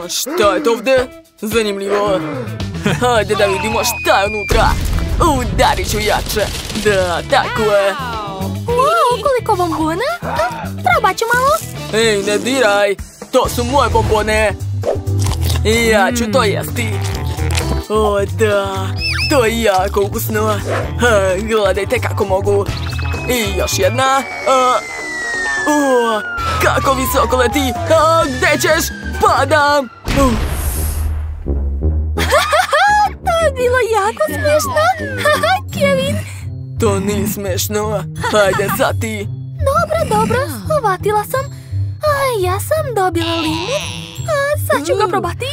Šta je to ovde? Zanimljivo. Hajde da vidimo šta je unutra. Udarit ću jače. Da, tako je. Wow, koliko bombona. Probat ću malo. Ej, ne diraj. To su moje bombone. Ja ću to jesti. O, da. To je jako ukusno. Gledajte kako mogu. I još jedna. Kako visoko leti. Gde ćeš? Padam. To je bilo jako smiješno. Kevin. To nije smiješno. Hajde sad ti. Dobro, shvatila sam. Ja sam dobila limun. Sad ću ga probati.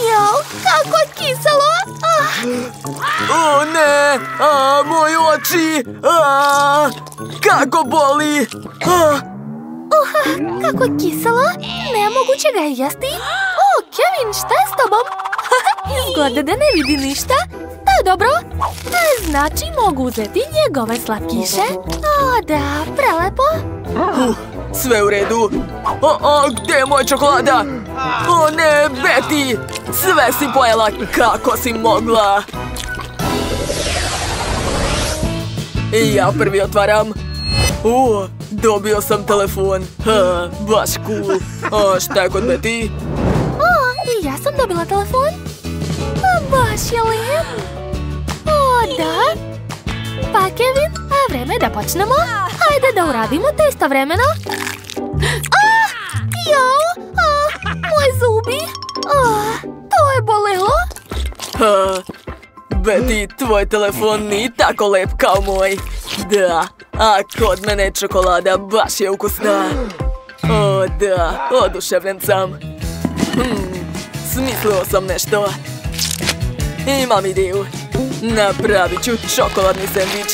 Jao, kako je kiselo. O ne, moji oči. Kako boli. Kako je kiselo. Nemoguće ga je jesti. Kevin, šta je s tobom? Izgleda da ne vidi ništa. To je dobro. Znači mogu uzeti njegove slatkiše. Da, prelepo. Sve u redu. Gdje je moja čokolada? O ne, Betty. Sve si pojela kako si mogla. I ja prvi otvaram. Dobio sam telefon. Baš cool. Šta je kod Betty? I ja sam dobila telefon. Baš je lijep. Da. Pa Kevin, vreme je da počnemo. Hajde da uradimo to istovremeno. Jao, moji zubi. To je bolelo. Betty, tvoj telefon nije tako lep kao moj. Da, a kod mene je čokolada baš je ukusna. Da, oduševljen sam. Smislio sam nešto. Imam ideju. Napravit ću čokoladni sendvič.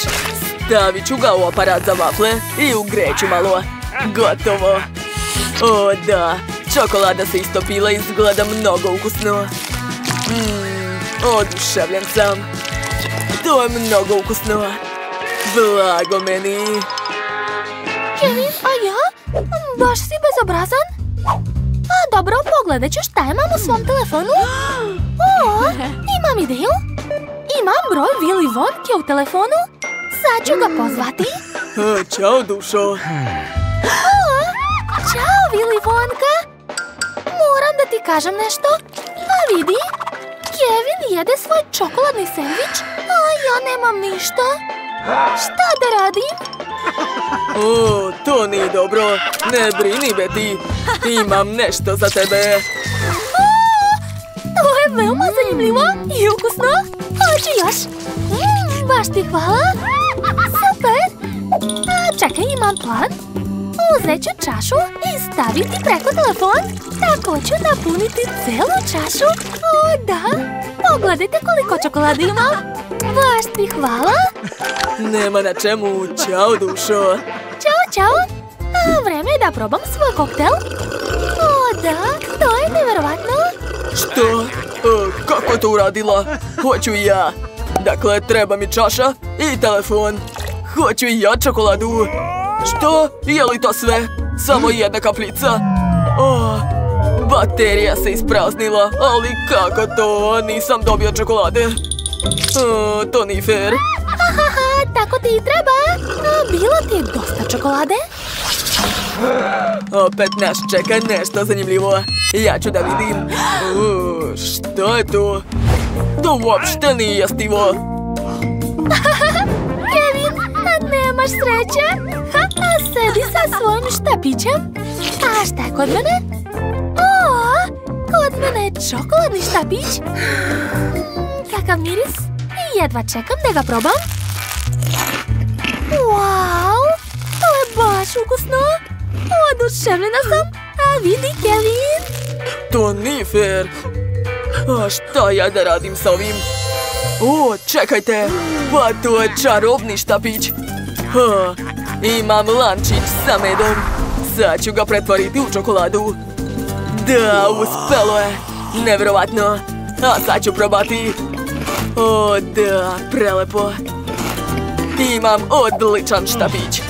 Stavit ću ga u aparat za vafle i ugreću malo. Gotovo. Da, čokolada se istopila i izgleda mnogo ukusno. Oduševljen sam. To je mnogo ukusno. Blago meni. Kevin, a ja? Baš si bezobrazan. Dobro, pogledat ću šta imam u svom telefonu. Imam ideju. Imam broj Willy Wonke u telefonu. Sad ću ga pozvati. Ćao, dušo. Ćao, Willy Wonka. Moram da ti kažem nešto. Vidi, Kevin jede svoj čokoladni sendvič, a ja nemam ništa. Šta da radim? To nije dobro. Ne brini, Betty. Imam nešto za tebe. To je veoma zanimljivo i ukusno. Hoću još. Baš ti hvala. Super. Čekaj, imam plan. Uzet ću čašu i staviti preko telefon. Tako ću napuniti celu čašu. Da. Pogledajte koliko čokolade imam. Baš ti hvala. Nema na čemu. Ćao, dušo. Ćao. Vreme je da probam svoj koktel. Da, to je nevjerovatno. Što? Kako je to uradila? Hoću i ja. Dakle, treba mi čaša i telefon. Hoću i ja čokoladu. Što? Je li to sve? Samo jedna kapljica? Baterija se ispraznila, ali kako to? Nisam dobio čokolade. To nije fair. Tako ti i treba. Bilo ti je dosta čokolade. Opet nas čeka nešto zanimljivo. Ja ću da vidim. Što je to? To uopšte nije jestivo. Kevin, nemaš sreće. Sedi sa svojim štapićem. A šta je kod mene? Kod mene je čokoladni štapić. Kakav miris. Jedva čekam da ga probam. Wow, to je baš ukusno. Oduševljena sam. Vidi, Kevin. To nije fair. Šta ja da radim sa ovim? Čekajte. Pa to je čarobni štapić. Imam lančić sa medom. Sad ću ga pretvoriti u čokoladu. Da, uspelo je. Nevjerovatno. A sad ću probati. Da, prelepo. Imam odličan štapić.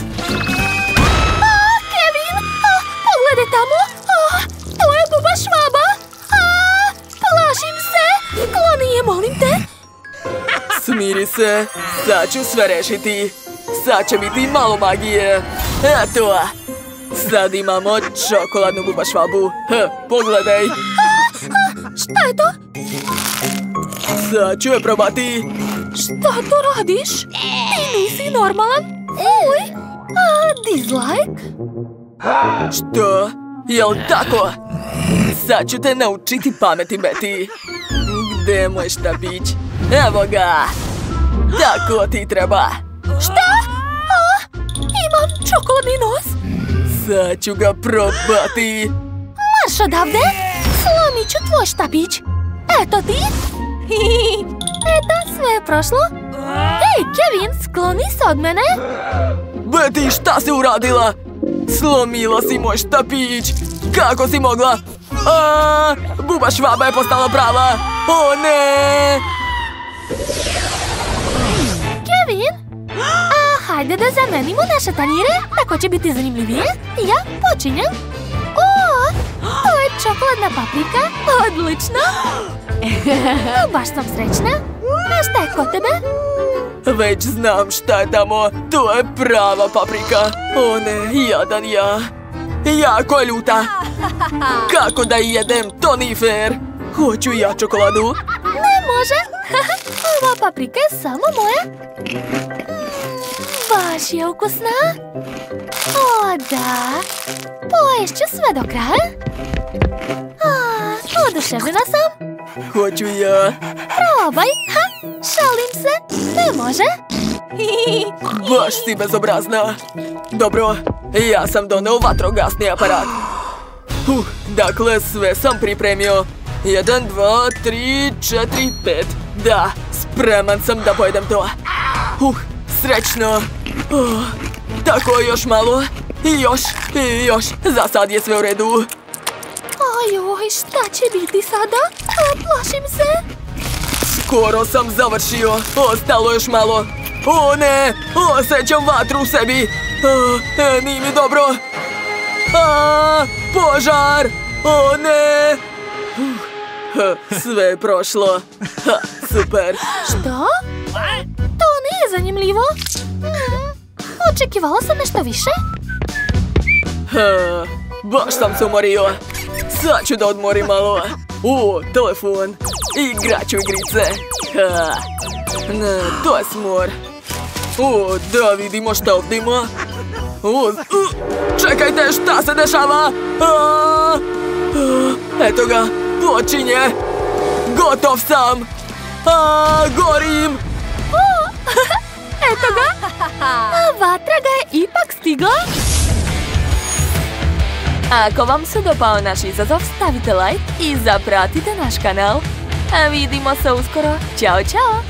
Kevin, pogledaj tamo. Smiri se, sad ću sve rešiti. Sad će biti malo magije. Eto, sad imamo čokoladnu bubašvabu. Pogledaj. Šta je to? Sad ću je probati. Šta to radiš? Ti nisi normalan? Uj, dislike? Što? Jel tako? Sad ću te naučiti pameti, Betty. Gde je moj štapić? Evo ga! Tako ti treba. Šta? Imam čokoladni nos? Sad ću ga probati. Marš odavde! Slomit ću tvoj štapić. Eto ti! Eto, sve je prošlo. Hej, Kevin, skloni se od mene. Betty, šta si uradila? Slomila si moj štapić. Kako si mogla? Bubašvaba je postala prava. O ne! Kevin? Hajde da zamenimo naše tanjire, tako će biti zanimljivije. Ja počinjem. To je čokoladna paprika. Odlično. Baš sam srećna. A šta je kod tebe? Već znam šta je tamo. To je prava paprika. O ne, jadan ja. Jako je ljuta. Kako da jedem, to nije fair. Hoću ja čokoladu. Ne može. Ova paprika je samo moja. Baš je ukusna. O da. Poješću sve do kraja. Oduševljena sam. Hoću ja. Probaj. Šalim se. Ne može. Baš si bezobrazna. Dobro, ja sam doneo vatrogasni aparat. Dakle, sve sam pripremio. 1, 2, 3, 4, 5. Da, spreman sam da pojedem to. Srećno. Tako, još malo. I još. Za sad je sve u redu. Ojoj, šta će biti sada? Plašim se. Skoro sam završio. Ostalo još malo. O ne, osjećam vatru u sebi. Nije mi dobro. Požar. O ne. Sve je prošlo. Super. Što? To nije zanimljivo. Očekivala sam nešto više. Baš sam se umorio. Sad ću da odmorim malo. Telefon. Igraću igrice. Ne, to je smor. Da vidimo šta ovdje ima. Čekajte, šta se dešava? Eto ga, počinje. Gotov sam. Gorim. Eto ga. Vatra ga je ipak stigla. Ako vam se dopao naš izazov, stavite like i zapratite naš kanal. A vidimo se uskoro. Ćao, čao!